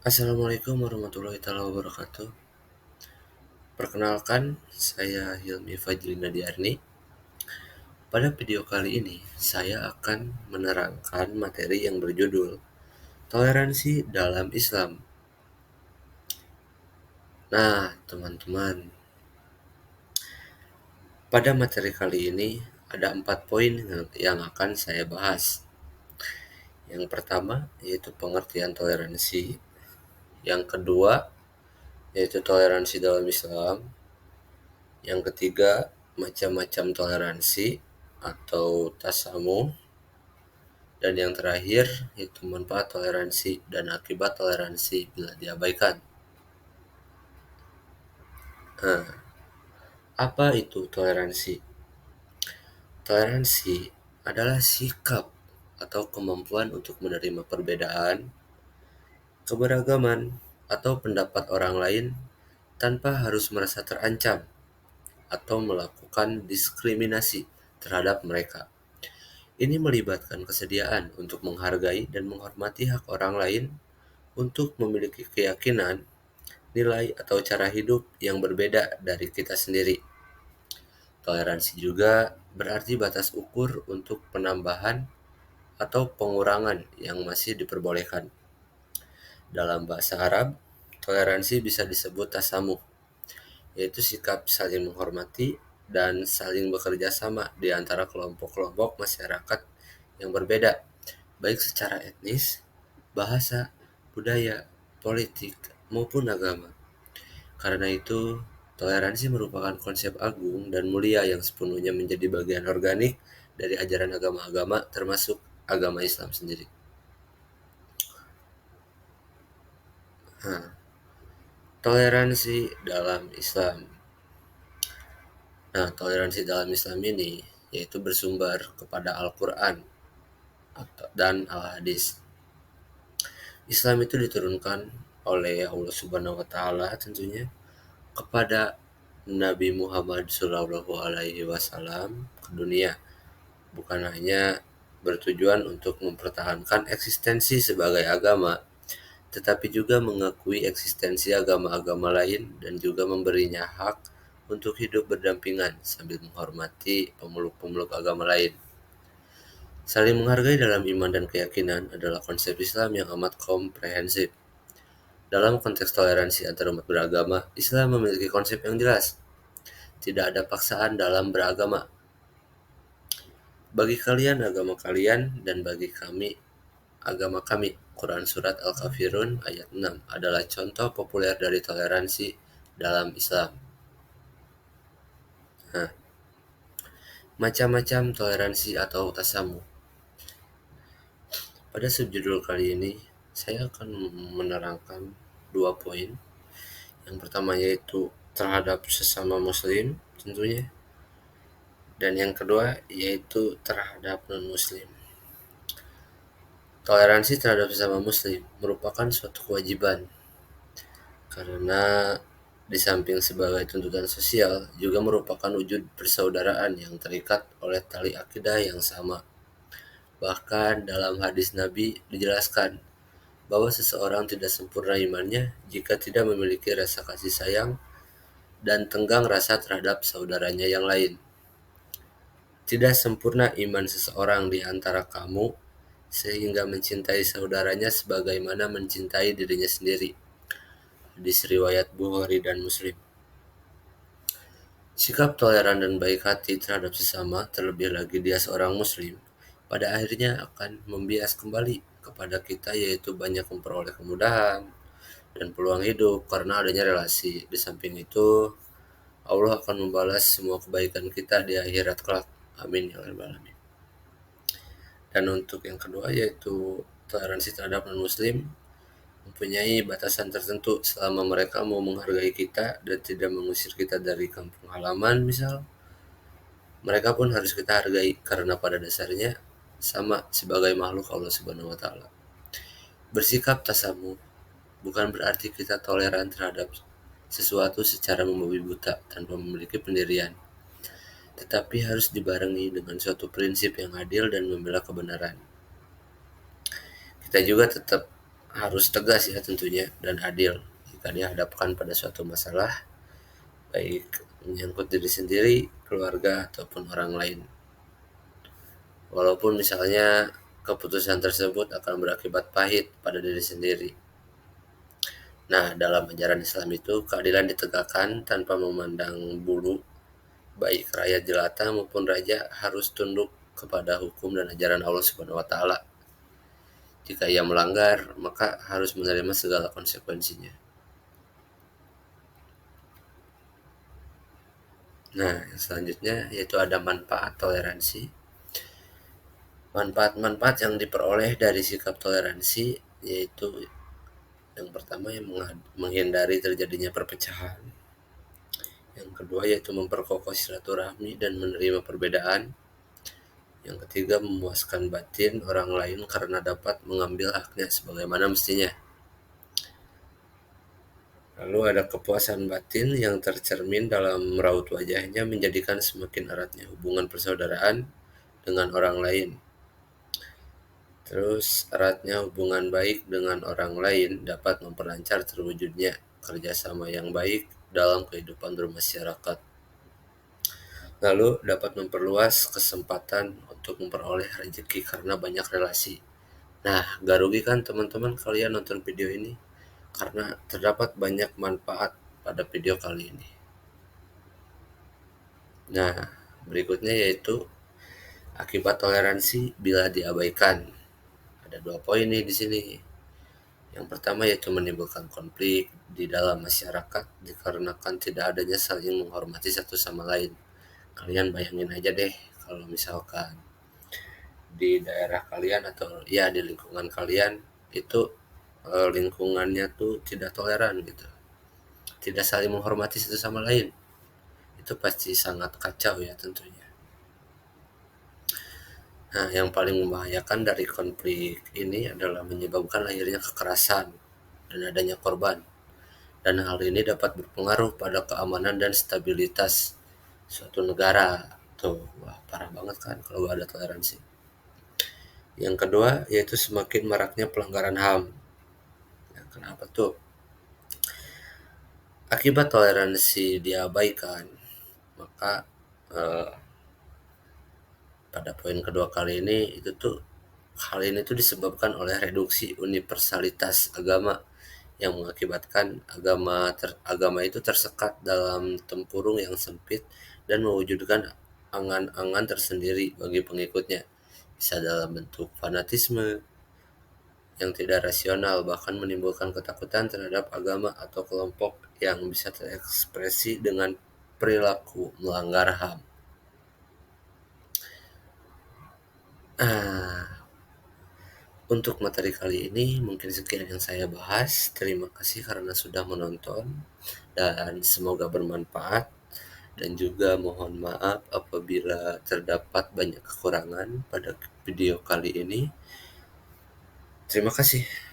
Assalamualaikum warahmatullahi wabarakatuh. Perkenalkan, saya Hilmi Fajri Nadiarni. Pada video kali ini, saya akan menerangkan materi yang berjudul Toleransi dalam Islam. Nah, teman-teman, pada materi kali ini ada 4 poin yang akan saya bahas. Yang pertama yaitu pengertian toleransi. Yang kedua yaitu toleransi dalam Islam. Yang ketiga, macam-macam toleransi atau tasamuh. Dan yang terakhir, yaitu manfaat toleransi dan akibat toleransi bila diabaikan. Nah, apa itu toleransi? Toleransi adalah sikap atau kemampuan untuk menerima perbedaan, keberagaman, atau pendapat orang lain tanpa harus merasa terancam atau melakukan diskriminasi terhadap mereka. Ini melibatkan kesediaan untuk menghargai dan menghormati hak orang lain untuk memiliki keyakinan, nilai, atau cara hidup yang berbeda dari kita sendiri. Toleransi juga berarti batas ukur untuk penambahan atau pengurangan yang masih diperbolehkan. Dalam bahasa Arab, toleransi bisa disebut tasamuh, yaitu sikap saling menghormati dan saling bekerja sama di antara kelompok-kelompok masyarakat yang berbeda, baik secara etnis, bahasa, budaya, politik, maupun agama. Karena itu, toleransi merupakan konsep agung dan mulia yang sepenuhnya menjadi bagian organik dari ajaran agama-agama termasuk agama Islam sendiri. Nah, toleransi dalam Islam. Nah, toleransi dalam Islam ini yaitu bersumber kepada Al-Quran dan Al-Hadis. Islam itu diturunkan oleh Allah Subhanahu wa taala tentunya kepada Nabi Muhammad Shallallahu alaihi wasallam ke dunia, bukan hanya bertujuan untuk mempertahankan eksistensi sebagai agama, tetapi juga mengakui eksistensi agama-agama lain dan juga memberinya hak untuk hidup berdampingan sambil menghormati pemeluk-pemeluk agama lain. Saling menghargai dalam iman dan keyakinan adalah konsep Islam yang amat komprehensif. Dalam konteks toleransi antar umat beragama, Islam memiliki konsep yang jelas. Tidak ada paksaan dalam beragama. Bagi kalian agama kalian dan bagi kami agama kami. Quran Surat Al-Kafirun ayat 6 adalah contoh populer dari toleransi dalam Islam. Nah, macam-macam toleransi atau tasamu. Pada subjudul kali ini, saya akan menerangkan 2 poin. Yang pertama yaitu terhadap sesama muslim tentunya. Dan yang kedua yaitu terhadap non-muslim. Toleransi terhadap sesama muslim merupakan suatu kewajiban karena di samping sebagai tuntutan sosial juga merupakan wujud persaudaraan yang terikat oleh tali akidah yang sama. Bahkan dalam hadis Nabi dijelaskan bahwa seseorang tidak sempurna imannya jika tidak memiliki rasa kasih sayang dan tenggang rasa terhadap saudaranya yang lain. Tidak sempurna iman seseorang di antara kamu sehingga mencintai saudaranya sebagaimana mencintai dirinya sendiri. Hadis riwayat Bukhari dan Muslim. Sikap toleran dan baik hati terhadap sesama, terlebih lagi dia seorang muslim, pada akhirnya akan membias kembali kepada kita, yaitu banyak memperoleh kemudahan dan peluang hidup karena adanya relasi. Di samping itu, Allah akan membalas semua kebaikan kita di akhirat kelak. Amin ya rabbal alamin. Dan untuk yang kedua yaitu toleransi terhadap non-muslim mempunyai batasan tertentu selama mereka mau menghargai kita dan tidak mengusir kita dari kampung halaman misal. Mereka pun harus kita hargai karena pada dasarnya sama sebagai makhluk Allah Subhanahu wa taala. Bersikap tasamu bukan berarti kita toleran terhadap sesuatu secara membabi buta tanpa memiliki pendirian, tetapi harus dibarengi dengan suatu prinsip yang adil dan membela kebenaran. Kita juga tetap harus tegas ya tentunya dan adil jika dihadapkan pada suatu masalah, baik menyangkut diri sendiri, keluarga, ataupun orang lain. Walaupun misalnya keputusan tersebut akan berakibat pahit pada diri sendiri. Nah, dalam ajaran Islam itu keadilan ditegakkan tanpa memandang bulu, baik rakyat jelata maupun raja harus tunduk kepada hukum dan ajaran Allah Subhanahu wa taala. Jika ia melanggar, maka harus menerima segala konsekuensinya. Nah, yang selanjutnya yaitu ada manfaat toleransi. Manfaat-manfaat yang diperoleh dari sikap toleransi yaitu yang pertama yang menghindari terjadinya perpecahan. Yang kedua yaitu memperkokoh silaturahmi dan menerima perbedaan. Yang ketiga memuaskan batin orang lain karena dapat mengambil haknya sebagaimana mestinya. Lalu ada kepuasan batin yang tercermin dalam raut wajahnya menjadikan semakin eratnya hubungan persaudaraan dengan orang lain. Terus eratnya hubungan baik dengan orang lain dapat memperlancar terwujudnya kerjasama yang baik dalam kehidupan bermasyarakat. Lalu dapat memperluas kesempatan untuk memperoleh rezeki karena banyak relasi. Nah, gak rugi kan teman-teman kalian nonton video ini? Karena terdapat banyak manfaat pada video kali ini. Nah, berikutnya yaitu akibat toleransi bila diabaikan. Ada 2 poin nih di sini. Yang pertama yaitu menimbulkan konflik di dalam masyarakat dikarenakan tidak adanya saling menghormati satu sama lain. Kalian bayangin aja deh kalau misalkan di daerah kalian atau ya di lingkungan kalian itu lingkungannya tuh tidak toleran gitu. Tidak saling menghormati satu sama lain. Itu pasti sangat kacau ya tentunya. Nah, yang paling membahayakan dari konflik ini adalah menyebabkan lahirnya kekerasan dan adanya korban. Dan hal ini dapat berpengaruh pada keamanan dan stabilitas suatu negara. Tuh, wah parah banget kan kalau gak ada toleransi. Yang kedua, yaitu semakin maraknya pelanggaran HAM. Nah, kenapa tuh? Akibat toleransi diabaikan, maka eh, pada poin kedua kali ini itu tuh hal ini tuh disebabkan oleh reduksi universalitas agama yang mengakibatkan agama itu tersekat dalam tempurung yang sempit dan mewujudkan angan-angan tersendiri bagi pengikutnya, bisa dalam bentuk fanatisme yang tidak rasional, bahkan menimbulkan ketakutan terhadap agama atau kelompok yang bisa terekspresi dengan perilaku melanggar HAM. Untuk materi kali ini mungkin sekian yang saya bahas. Terima kasih karena sudah menonton dan semoga bermanfaat, dan juga mohon maaf apabila terdapat banyak kekurangan pada video kali ini. Terima kasih.